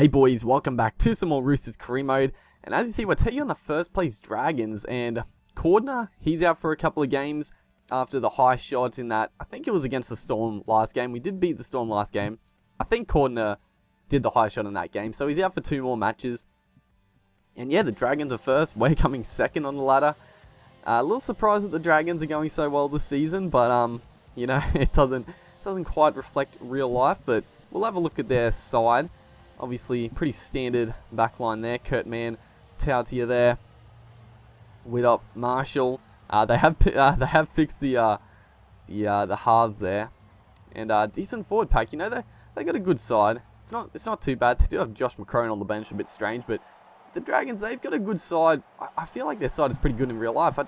Hey boys, welcome back to some more Roosters career mode, and as you see we're taking on the first place Dragons, and Cordner, he's out for a couple of games after the high shot in that, I think it was against the Storm last game. We did beat the Storm last game. I think Cordner did the high shot in that game, so he's out for 2 more matches. And yeah, the Dragons are first, we're coming second on the ladder. A little surprised that the Dragons are going so well this season, but you know, it doesn't quite reflect real life, but we'll have a look at their side. Obviously, pretty standard backline there. Kurt Mann, Tautia there. Widop, Marshall. They have fixed the halves there, and decent forward pack. You know, they got a good side. It's not too bad. They do have Josh McCrone on the bench, a bit strange, but the Dragons, they've got a good side. I feel like their side is pretty good in real life. I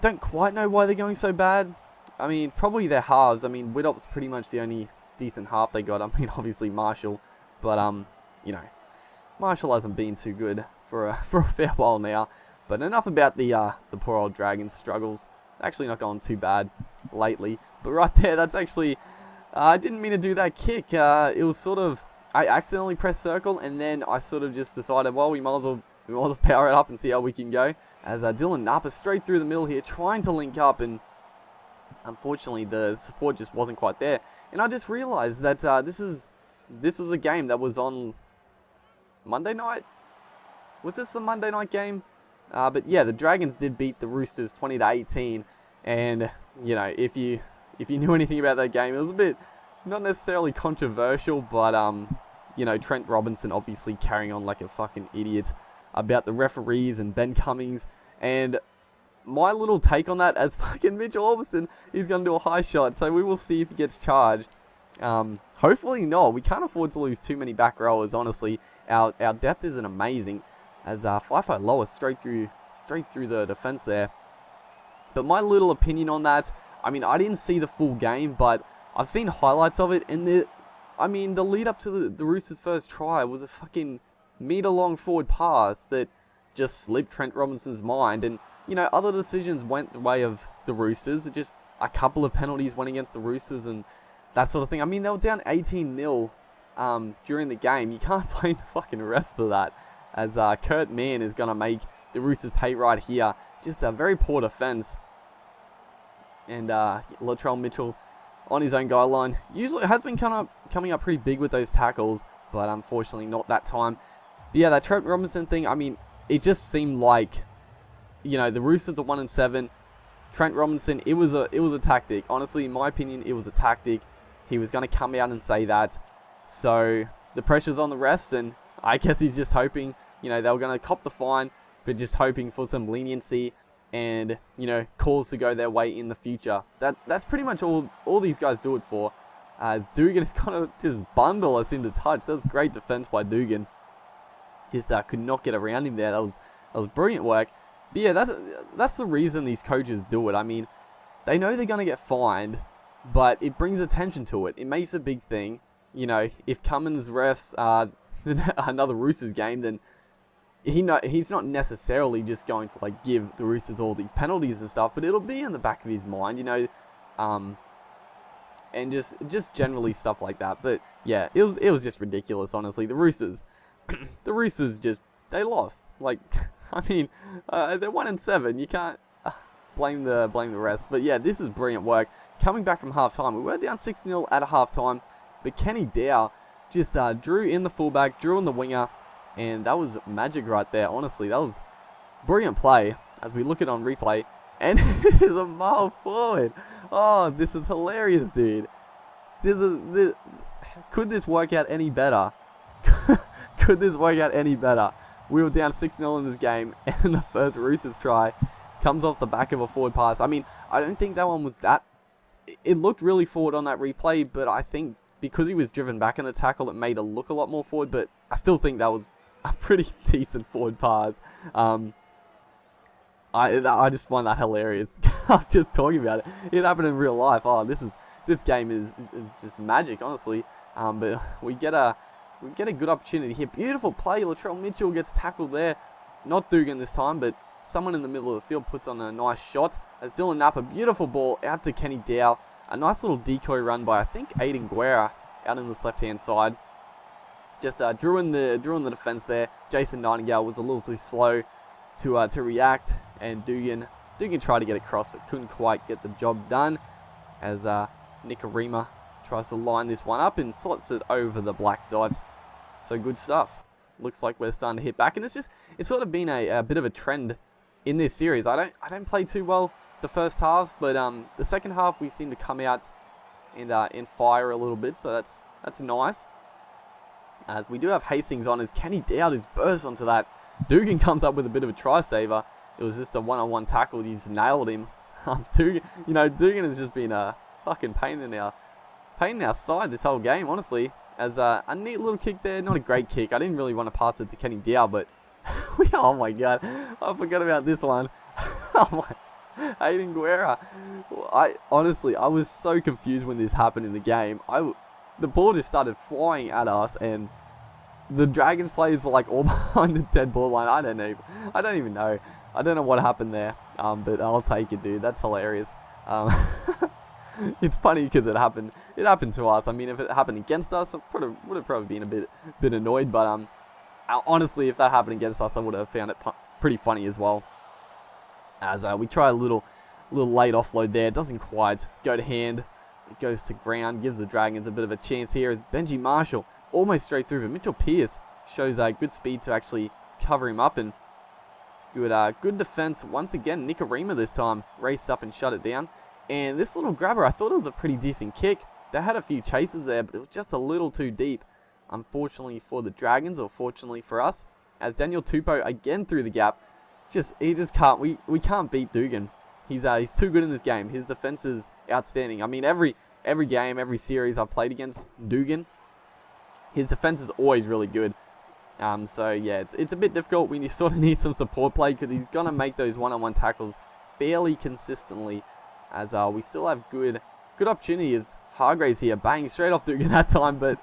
don't quite know why they're going so bad. I mean, probably their halves. I mean, Widop's pretty much the only decent half they got. I mean, obviously Marshall. But, you know, Marshall hasn't been too good for a fair while now. But enough about the poor old Dragons struggles. Actually not going too bad lately. But right there, that's actually, I didn't mean to do that kick. It was sort of, I accidentally pressed circle, and then I sort of just decided, well, we might as well power it up and see how we can go. As Dylan Napa straight through the middle here, trying to link up, and unfortunately the support just wasn't quite there. And I just realized that this was a game that was on Monday night. Was this a Monday night game? But yeah, the Dragons did beat the Roosters 20-18, and you know, if you knew anything about that game, it was a bit not necessarily controversial, but you know, Trent Robinson obviously carrying on like a fucking idiot about the referees and Ben Cummings, and my little take on that, as fucking Mitchell Orbison, he's going to do a high shot, so we will see if he gets charged. Hopefully not. We can't afford to lose too many back rowers, honestly. Our depth isn't amazing, as Fifi Lower straight through the defense there. But my little opinion on that, I mean, I didn't see the full game, but I've seen highlights of it, and the lead up to the Roosters' first try was a fucking meter-long forward pass that just slipped Trent Robinson's mind, and you know, other decisions went the way of the Roosters. Just a couple of penalties went against the Roosters, and that sort of thing. I mean, they were down 18-0 during the game. You can't blame the fucking refs for that, as Kurt Mann is going to make the Roosters pay right here. Just a very poor defense. And Latrell Mitchell on his own goal line. Usually has been coming up pretty big with those tackles, but unfortunately not that time. But yeah, that Trent Robinson thing, I mean, it just seemed like, you know, the Roosters are 1-7. Trent Robinson, it was a tactic. Honestly, in my opinion, it was a tactic. He was going to come out and say that. So the pressure's on the refs, and I guess he's just hoping, you know, they were going to cop the fine, but just hoping for some leniency and, you know, calls to go their way in the future. That's pretty much all these guys do it for. As Dugan is going to just bundle us into touch. That was great defense by Dugan. Just could not get around him there. That was brilliant work. But yeah, that's the reason these coaches do it. I mean, they know they're going to get fined, but it brings attention to it. It makes a big thing. You know, if Cummins refs another Roosters game, then he's not necessarily just going to like give the Roosters all these penalties and stuff, but it'll be in the back of his mind, you know, and just generally stuff like that. But yeah, it was just ridiculous, honestly. The Roosters just, they lost. Like, I mean, they're 1-7. You can't blame the rest. But yeah, this is brilliant work. Coming back from halftime, we were down 6-0 at halftime, but Kenny Dow just drew in the fullback, drew in the winger, and that was magic right there. Honestly, that was brilliant play as we look at it on replay, and it is a mile forward. Oh, this is hilarious, dude. Could this work out any better? Could this work out any better? We were down 6-0 in this game, and the first Roosters try comes off the back of a forward pass. I mean, I don't think that one was that. It looked really forward on that replay, but I think because he was driven back in the tackle, it made it look a lot more forward, but I still think that was a pretty decent forward pass. I just find that hilarious. I was just talking about it. It happened in real life. Oh, this game is just magic, honestly. But we get a good opportunity here. Beautiful play. Latrell Mitchell gets tackled there. Not Dugan this time, but someone in the middle of the field puts on a nice shot. As Dylan Napa, beautiful ball out to Kenny Dow. A nice little decoy run by, I think, Aiden Guerra out in this left-hand side. Just drew in the defense there. Jason Nightingale was a little too slow to react, and Dugan tried to get across but couldn't quite get the job done, as Nicarima tries to line this one up and slots it over the black dot. So good stuff. Looks like we're starting to hit back, and it's sort of been a bit of a trend in this series. I don't play too well the first halves, but the second half we seem to come out and fire a little bit, so that's nice. As we do have Hastings on, as Kenny Dowd just bursts onto that. Dugan comes up with a bit of a try saver. It was just a one-on-one tackle. He just nailed him. Dugan has just been a fucking pain in our side this whole game, honestly. As a neat little kick there, not a great kick. I didn't really want to pass it to Kenny Dowd, but oh my god, I forgot about this one. Oh my, Hayden Guerra. I was so confused when this happened in the game. The ball just started flying at us, and the Dragons players were like all behind the dead ball line. I don't even know. I don't know what happened there. But I'll take it, dude. That's hilarious. It's funny because it happened to us. I mean, if it happened against us, I would have probably been a bit annoyed. But honestly, if that happened against us, I would have found it pretty funny as well. As we try a little late offload there, it doesn't quite go to hand. It goes to ground, gives the Dragons a bit of a chance here. As Benji Marshall almost straight through, but Mitchell Pearce shows good speed to actually cover him up, and good defense once again. Nicarima this time raced up and shut it down. And this little grabber, I thought it was a pretty decent kick. They had a few chases there, but it was just a little too deep, unfortunately for the Dragons, or fortunately for us. As Daniel Tupou again through the gap, he just can't. We can't beat Dugan. He's too good in this game. His defense is outstanding. I mean, every game, every series I've played against Dugan, his defense is always really good. So yeah, it's a bit difficult. We sort of need some support play, because he's gonna make those one-on-one tackles fairly consistently. As we still have good opportunity, as Hargraves here banging straight off Dugan that time, but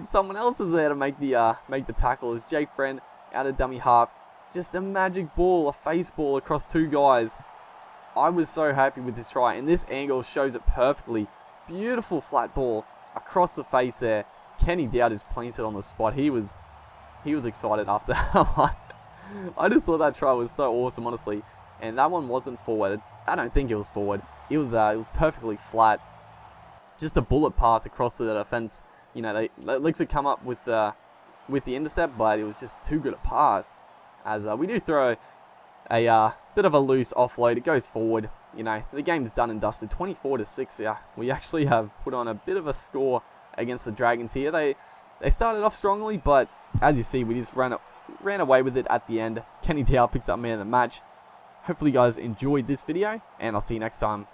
someone else is there to make the tackle. As Jake Friend out of dummy half, just a magic ball, a face ball across two guys. I was so happy with this try, and this angle shows it perfectly. Beautiful flat ball across the face there. Kenny Dowd just plants it on the spot. He was excited after that one. I just thought that try was so awesome, honestly. And that one wasn't forward. I don't think it was forward. It was perfectly flat. Just a bullet pass across to the defense. You know, they looked to come up with the intercept, but it was just too good a pass. As we do throw a bit of a loose offload, it goes forward. You know, the game's done and dusted. 24-6. Yeah, we actually have put on a bit of a score against the Dragons here. They started off strongly, but as you see, we just ran away with it at the end. Kenny Dowd picks up man of the match. Hopefully you guys enjoyed this video, and I'll see you next time.